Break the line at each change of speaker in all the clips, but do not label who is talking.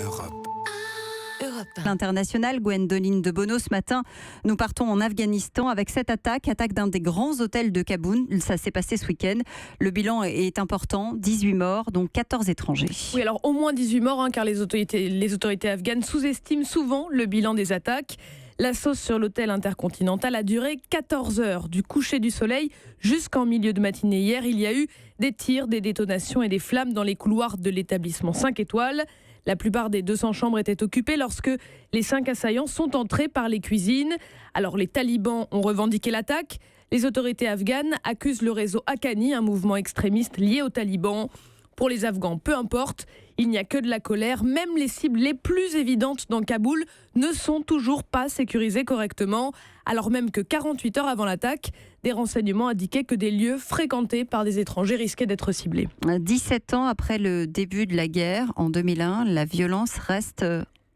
Europe.
L'international, Gwendoline de Bono, ce matin, nous partons en Afghanistan avec cette attaque d'un des grands hôtels de Kaboul. Ça s'est passé ce week-end. Le bilan est important, 18 morts, dont 14 étrangers.
Oui, alors au moins 18 morts, car les autorités afghanes sous-estiment souvent le bilan des attaques. L'assaut sur l'hôtel Intercontinental a duré 14 heures. Du coucher du soleil jusqu'en milieu de matinée hier, il y a eu des tirs, des détonations et des flammes dans les couloirs de l'établissement 5 étoiles. La plupart des 200 chambres étaient occupées lorsque les 5 assaillants sont entrés par les cuisines. Alors les talibans ont revendiqué l'attaque. Les autorités afghanes accusent le réseau Haqqani, un mouvement extrémiste lié aux talibans. Pour les Afghans, peu importe, il n'y a que de la colère. Même les cibles les plus évidentes dans Kaboul ne sont toujours pas sécurisées correctement. Alors même que 48 heures avant l'attaque, des renseignements indiquaient que des lieux fréquentés par des étrangers risquaient d'être ciblés.
17 ans après le début de la guerre, en 2001, la violence reste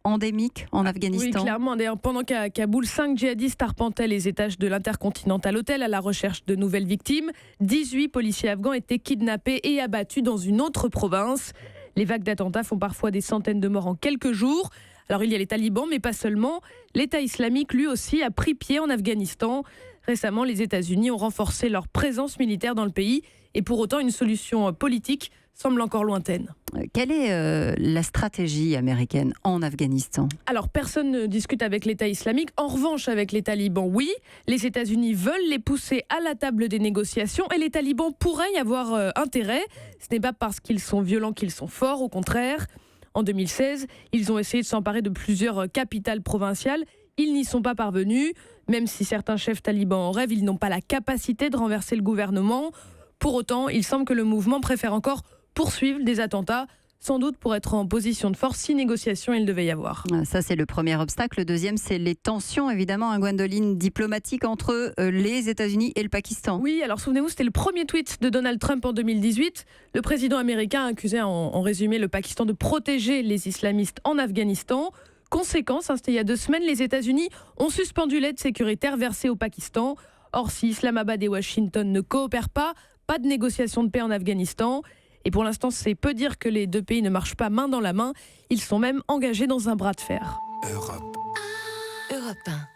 endémique en Afghanistan.
Oui, clairement. D'ailleurs, pendant qu'à Kaboul, 5 djihadistes arpentaient les étages de l'Intercontinental Hotel à la recherche de nouvelles victimes. 18 policiers afghans étaient kidnappés et abattus dans une autre province. Les vagues d'attentats font parfois des centaines de morts en quelques jours. Alors il y a les talibans, mais pas seulement. L'État islamique, lui aussi, a pris pied en Afghanistan. Récemment, les États-Unis ont renforcé leur présence militaire dans le pays. Et pour autant, une solution politique semble encore lointaine.
Quelle est la stratégie américaine en Afghanistan ?
Alors, personne ne discute avec l'État islamique. En revanche, avec les talibans, oui. Les États-Unis veulent les pousser à la table des négociations et les talibans pourraient y avoir intérêt. Ce n'est pas parce qu'ils sont violents qu'ils sont forts, au contraire. En 2016, ils ont essayé de s'emparer de plusieurs capitales provinciales. Ils n'y sont pas parvenus. Même si certains chefs talibans en rêvent, ils n'ont pas la capacité de renverser le gouvernement. Pour autant, il semble que le mouvement préfère encore poursuivre des attentats, sans doute pour être en position de force si négociation il devait y avoir.
Ça, c'est le premier obstacle. Le deuxième, c'est les tensions, évidemment, Gwendoline, diplomatiques entre les États-Unis et le Pakistan.
Oui, alors souvenez-vous, c'était le premier tweet de Donald Trump en 2018. Le président américain accusait en résumé le Pakistan de protéger les islamistes en Afghanistan. Conséquence, c'était il y a 2 semaines, les États-Unis ont suspendu l'aide sécuritaire versée au Pakistan. Or, si Islamabad et Washington ne coopèrent pas de négociation de paix en Afghanistan. Et pour l'instant, c'est peu dire que les deux pays ne marchent pas main dans la main. Ils sont même engagés dans un bras de fer.
Europe.
Europe 1.